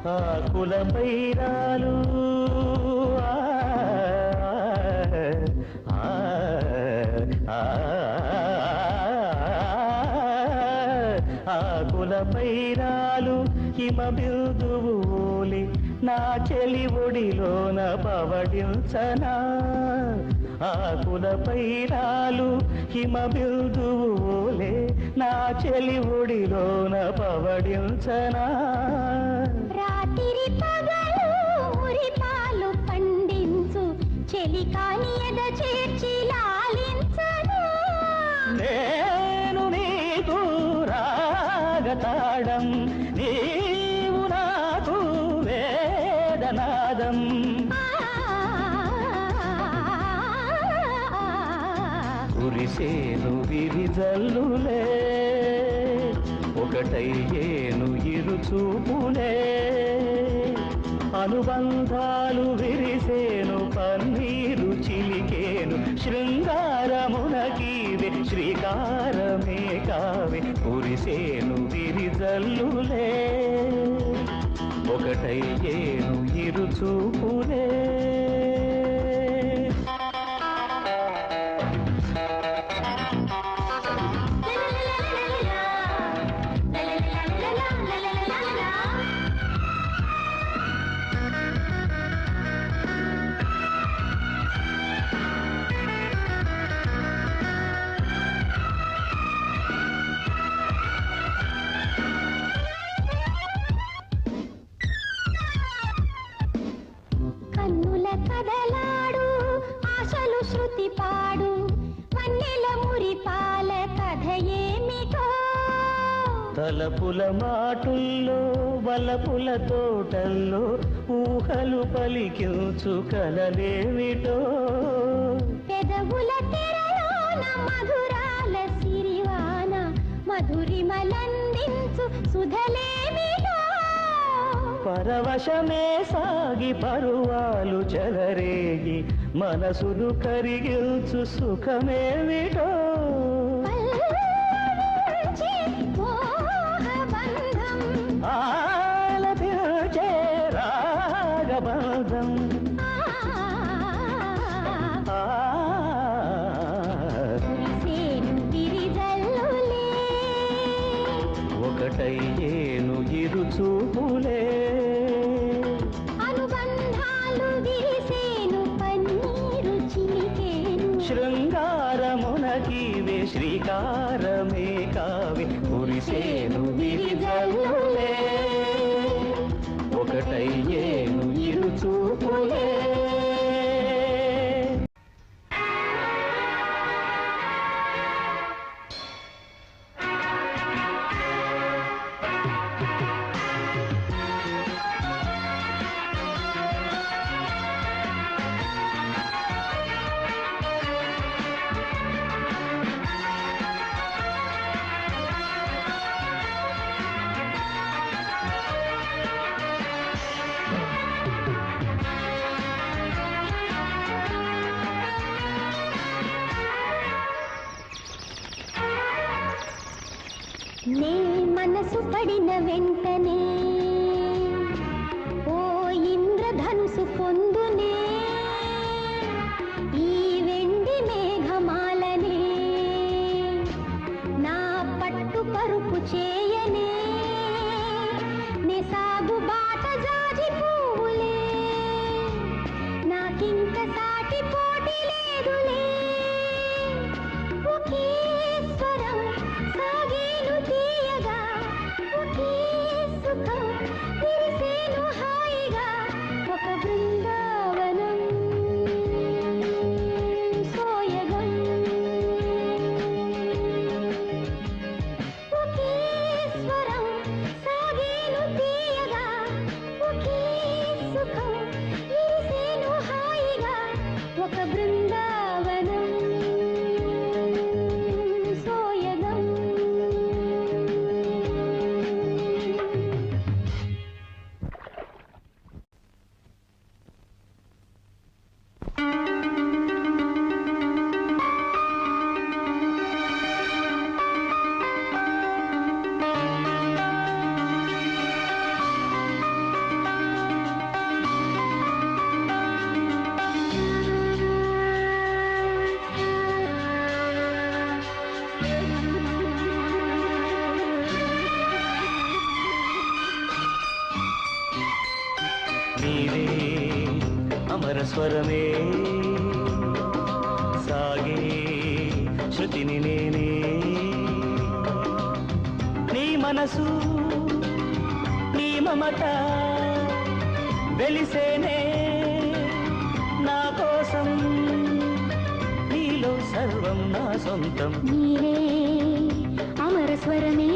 ఆకులపై రాలు ఆకులపై రాలు హిమ బిందువులి నా చెలి ఒడిలోన పవడించనా ఆకులపై రాలు హిమ బిందువులే నా చెలి ఒడిలోన పవడించనా రాత్రి పగలు మురిపాలు పండించు చెలి కాని ఎద చేర్చి లాలించను నేను నీకు రాగతాడం నీవు నాకు వేదనాదం కురిసేను విరిజల్లులే ఒకటయ్యేను ఇరుచూపులే అనుబంధాలు విరిసేను పన్నీరు చిలికేను శృంగారమునకీవే శ్రీకారమే కావే కురిసేను విరిజల్లులే ఒకటయ్యేను ఇరుచూపులే కదలాడు ఆశలు శృతి పాడు వన్నెల మురిపాల కథ ఏమిటో తలపుల మాటుల్లో వలపుల తోటల్లో ఊహలు పలికించు కలలేమిటో పెదవుల తెరలోన మధురాల సిరివాన మధురిమలందించు సుధలేమిటో పరవశమే సాగి పరువాలు చెలరేగి మనసును కరిగిల్చు సుఖమేమిటో ఆలపించే రాగబంధం ఒకటయ్యేను ఇరుచూపులే అనుబంధాలు విరిసేను పన్నీరు చిలికేను శృంగారమునకీవే శ్రీకారమే కావే కురిసేను విరిజల్లులే ఒకటయ్యేను ఇరుచూపులే నే మనసు పడిన వెంటనే ఓ ఇంద్రధనుసు పొందునే ఈ వెండి మేఘమాలనే నా పట్టు పరుపు చేయనే నే సాగు బాట జాజి పువ్వులే నాకింక సాటి పోటీ లేదులే ఒకే స్వరం సాగేను తీయగా ఒకే సుఖం విరిసేను హాయిగా ఒక బృందావనం సోయగం ఒకే స్వరం నీవే అమర స్వరమే సాగే శృతిని నేనే నీ మనసు నీ మమత వెలిసేనే నా కోసం నీలో సర్వం నా సొంతం నీవే అమర స్వరమే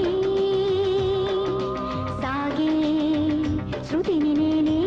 సాగే శృతిని నేనే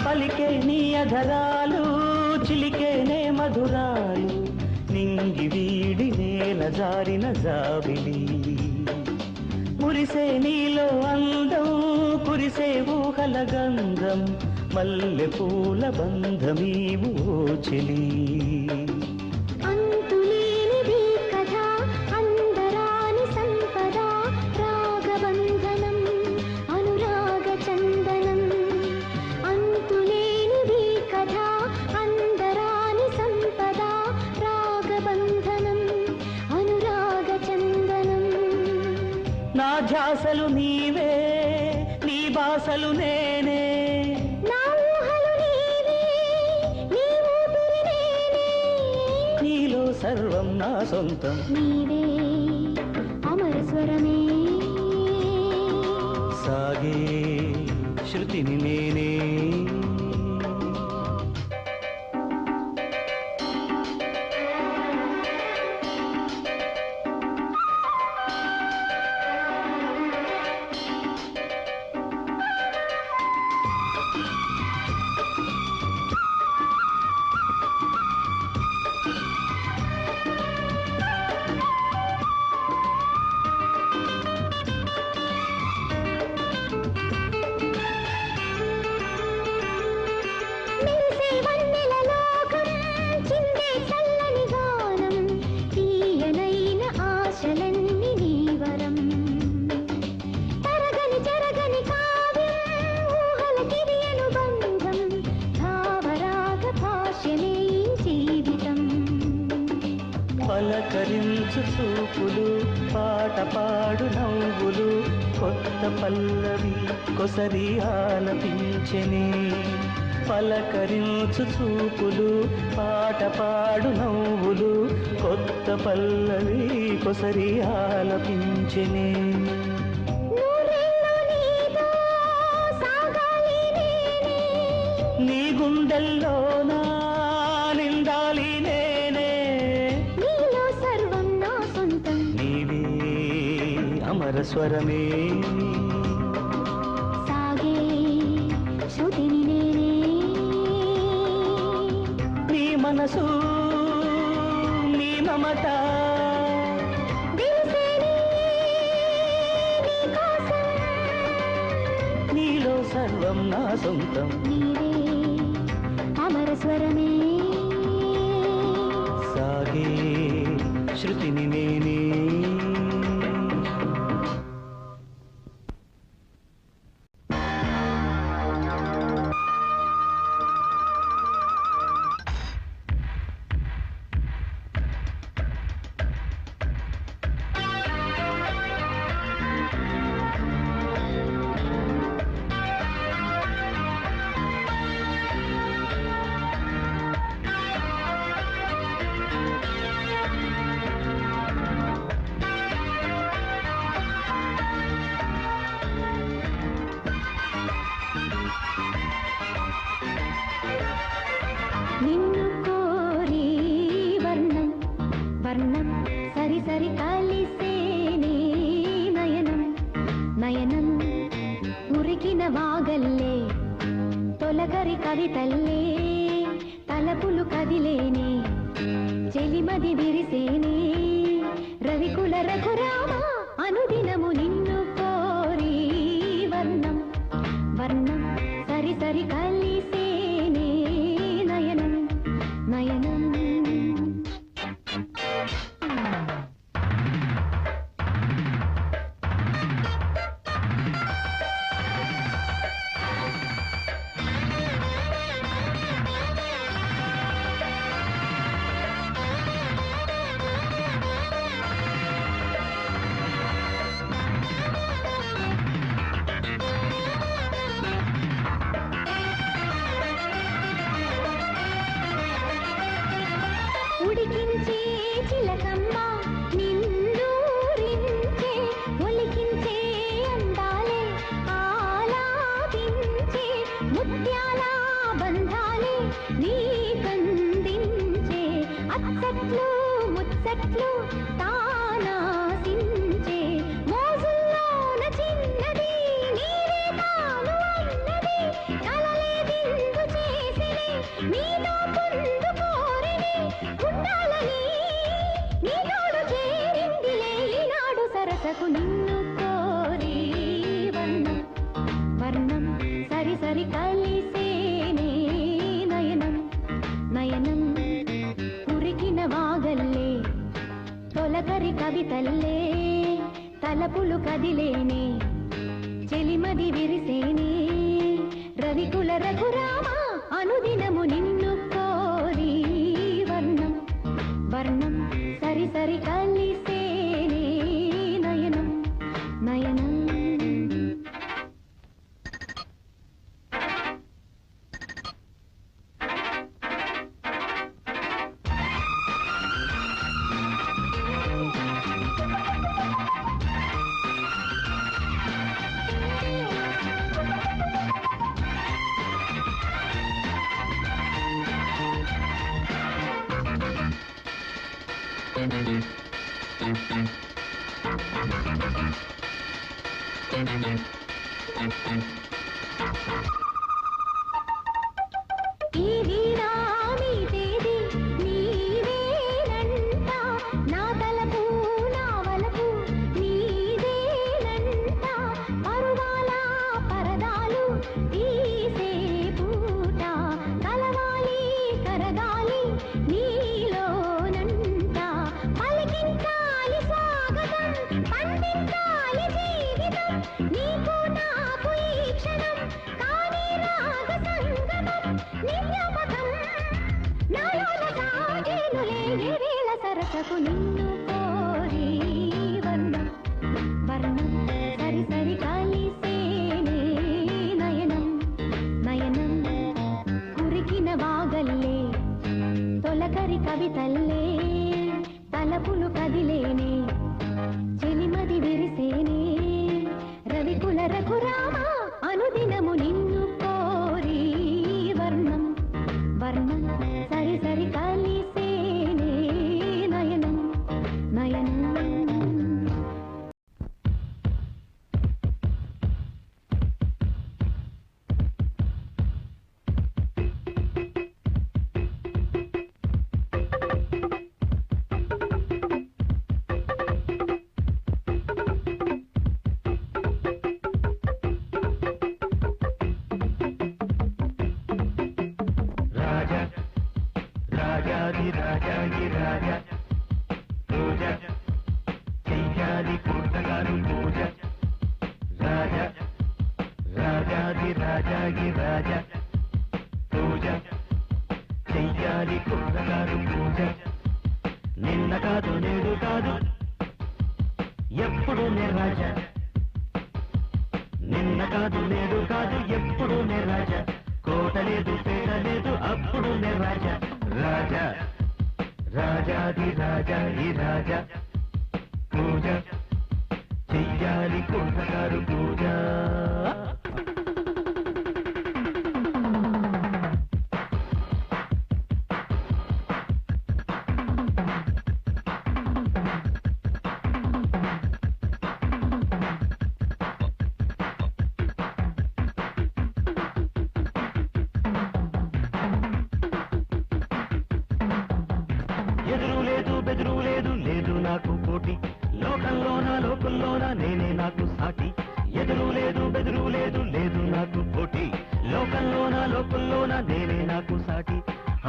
పలికే నీ అధరాలు చిలికేనే మధురాలు నింగి వీడి నేల జారిన జాబిలి మురిసే నీలో అందం కురిసే ఊహల గంధం మల్లె పూల బంధమీవు చెలి అంతులేనిది కథ అందరాని సంపద రాగబంధనం అనురాగ చందనం అంతులేనిది కథ అందరాని సంపద రాగబంధనం అనురాగ చందనం నా ధ్యాసలు నీవే నీ బాసలు నేనే నా ఊహలు నీవే నీ ఊపిరి నేనే నీలో సర్వం నా సొంతం నీవే అమర స్వరమే సాగే శృతిని నేనే మెరిసే వన్నెల లోకం చిందే చల్లని గానం తీయనైన ఆశలన్నీ నీ వరం తరగని చెరగని కావ్యం ఊహలకిది అనుబంధం భావరాగ భాష్యమే ఈ జీవితం పలకరించు చూపులు పాట పాడు నవ్వులు కొత్త పల్లవి కొసరి ఆలపించెనే పలకరించు చూపులు పాట పాడు నవ్వులు కొత్త పల్లవి కొసరి ఆలపించెనే నూరేళ్ళు నీతో సాగాలి నేనే నీ గుండెల్లో నా నిండాలి నేనే నీలో సర్వం నా సొంతం నీవే అమర స్వరమే సాగే శృతిని నేనే నీ మనసు నీ మమత దిల్సేనే నీ కోసం నీలో సర్వం నా సొంతం నీవే అమర స్వరమే సాగే శృతిని నేనే సరసకు నిన్ను కోరి వర్ణం వర్ణం సరి సరి కలిసేనే నయనం నయనం ఉరికిన వాగల్లే తొలకరి కవితల్లే తలపులు కదిలేనే చెలిమది విరిసేనే రవికుల రఘురామ అనుదినము నిన్ను కోరి వర్ణం వర్ణం సరి సరి కలిసేనే నయనం నయనం ఈ వీణా మీదేది నీవేనంట నా తలపు నా వలపు నీదేనంట పరువాల పరదాలు తీసే పూట కలవాలి కరగాలి నీలోనంట పలికించాలి స్వాగతం పండించాలి జీవితం నీకు నాకు ఈ క్షణం కానీ రాగ సంగమం నిజమకం నాలోన సాగేనులే ఏ వేళ సరసకు నిన్ను కోరి వర్ణం వర్ణం సరి సరి కలిసేనే నయనం నయనం కురికిన వాగల్లే తొలకరి కవితల్లే తలపులు కదిలేనే చెలిమది విరిసేనే రవికుల రఘురామ అనుదినము నిన్ను కోరి వర్ణం వర్ణం సరి సరి కలిసేనే నయనం నయనం రాజా రాజాది రాజాది రాజా పూజ చెయ్యాలి పూజగారు పూజ రాజా రాజాది రాజాది రాజా పూజ చెయ్యాలి పూజగారు పూజ నిన్న కాదు నేడు కాదు ఎప్పుడు నే రాజా నిన్న కాదు నేడు కాదు ఎప్పుడు నే రాజా కోట లేదు పేట లేదు అప్పుడు నే రాజా రాజా రాజాది రాజా ఈ రాజా పూజ చెయ్యాలి పూజగారు పూజ ఎదురు లేదు బెదురు లేదు లేదు నాకు పోటీ లోకంలోన నేనే నాకు సాటి ఎదురు లేదు బెదురు లేదు లేదు నాకు పోటీ లోకంలోన నేనే నాకు సాటి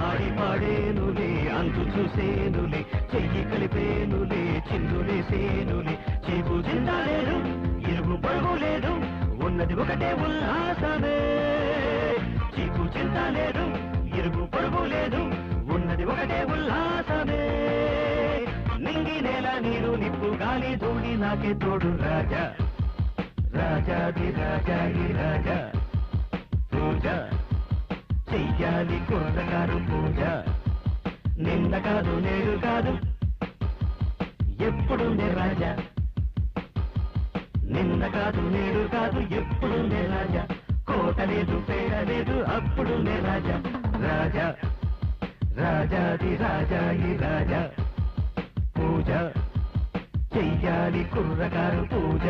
ఆడి పాడేనులే అంతు చూసేనులే చెయ్యి కలిపేనులే చిందులేసేనులే చీపు చింతా లేదు ఇరుగు పరుగు లేదు ఉన్నది ఒకటే ఉల్లాసమే చీపు చింతా లేదు ఇరుగు పరుగు లేదు ఉన్నది ఒకటే ఉల్లాసమే నింగి నేల నీరు నిప్పు గాలి ధూళి నాకే తోడు రాజా రాజాది రాజాది రాజా పూజ చెయ్యాలి కుర్రగారు పూజ నిన్న కాదు నేడు కాదు ఎప్పుడు నే రాజా నిన్న కాదు నేడు కాదు ఎప్పుడు నే రాజా కోట లేదు పేడ లేదు అప్పుడు నే రాజా రాజా రాజాది రాజాది రాజా పూజ చెయ్యాలి కుర్రగారు పూజ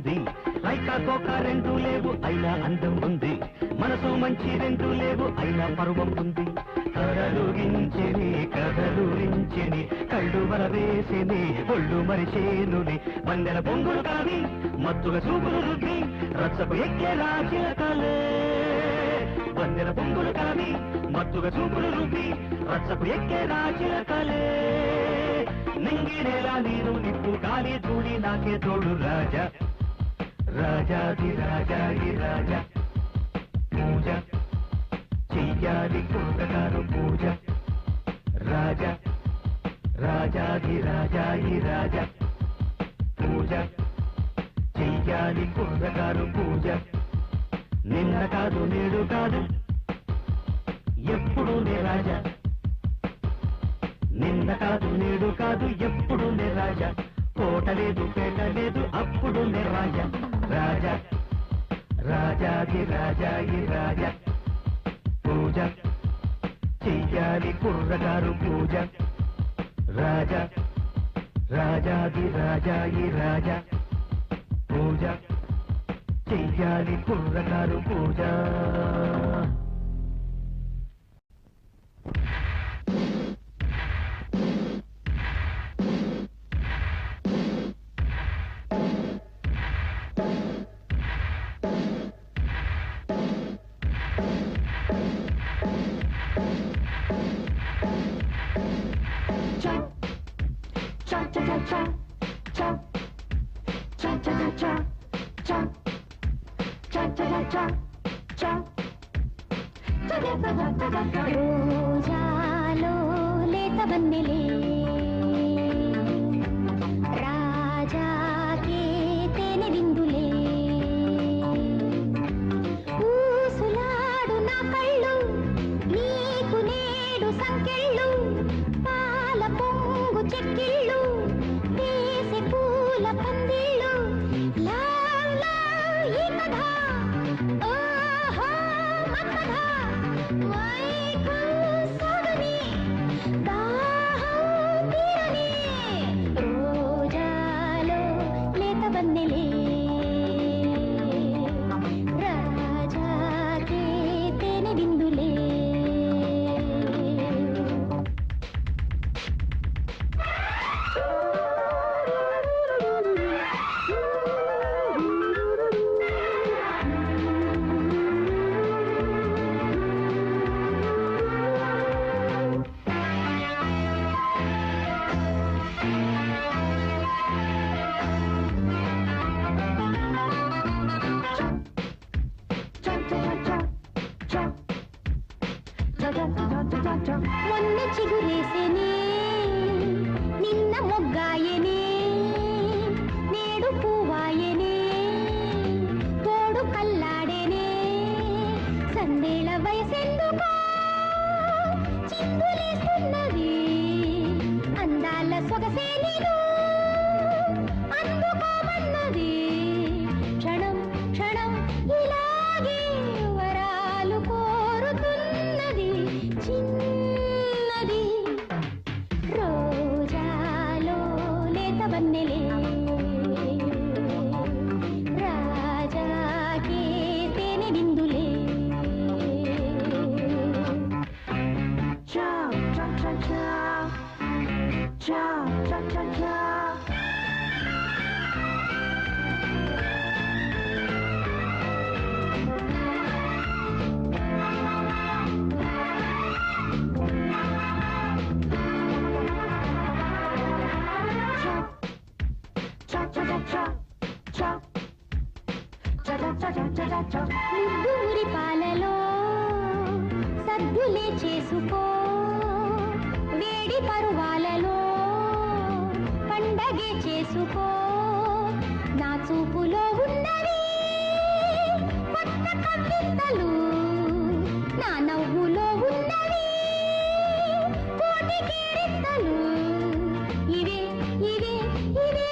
ఉంది. లైకా కోక రెండు లేవు అయినా అందం ఉంది. మనసు మంచి రెండు లేవు అయినా పరువం ఉంది. కడలుగించెని కదలురించెని కళ్ళు వరవేసెని ఒళ్ళు మరిచేనుని వందెల పొంగులు కావి మత్తుగా చూపులు రుద్ది రచ్చకు ఎక్కే రాచిలకలే. వందెల పొంగులు కావి మత్తుగా చూపులు రుద్ది రచ్చకు ఎక్కే రాచిలకలే. నింగినేలా నీరు నిప్పు గాలి ధూళి నాకే తోడు రాజా. రాజాది రాజాది రాజా పూజ చెయ్యాలి కుర్రగారు పూజ. రాజా రాజాది రాజాది రాజా పూజ చెయ్యాలి కుర్రగారు పూజ. నిన్న కాదు నేడు కాదు ఎప్పుడు నే రాజా. నిన్న కాదు నేడు కాదు ఎప్పుడు నే రాజా. కోట లేదు పేట లేదు అప్పుడు నే రాజా. రాజా రాజాది రాజాది రాజా పూజ చెయ్యాలి కుర్రగారు పూజ. రాజా రాజాది రాజాది రాజా పూజ చెయ్యాలి కుర్రగారు పూజ. రోజాలో లేత వన్నెలే రాజాకే తేనె విందులే. ఊసులాడు నా కళ్ళు నీకు నేడు సంకెళ్ళు. పాల పొంగు చెక్కిళ్ళు వేసే పూల పందిళ్ళు. లావ్ లావ్ ఈ కథ ఓహో మన్మథ. వైకం సాగని దాహం తీరని రోజాలో లేత వన్నెలే రాజాకే తేనె విందులే. మొన్న చిగురేసేనే నిన్న మొగ్గాయనే నేడు పూవాయనే తోడు కల్లాడేనే. సందేళ వయసెందుకో చిందులేస్తున్నది అందాల సొగసే నీరు అందుకోమన్నది. క్షణం క్షణం ఇలాగే వరాలు కోరుతున్నది చిన్నది. రోజాలో లేత వన్నెలే రాజాకే తేనె విందులే. ముగ్గురి పాలలో సద్దులే చేసుకో. వేడి పరువాలలో పండగే చేసుకో. నా చూపులో ఉన్నవి కొత్త కవితలు నా నవ్వులో ఉన్నవి కోటి కీర్తనలు. ఇవే ఇవే ఇవే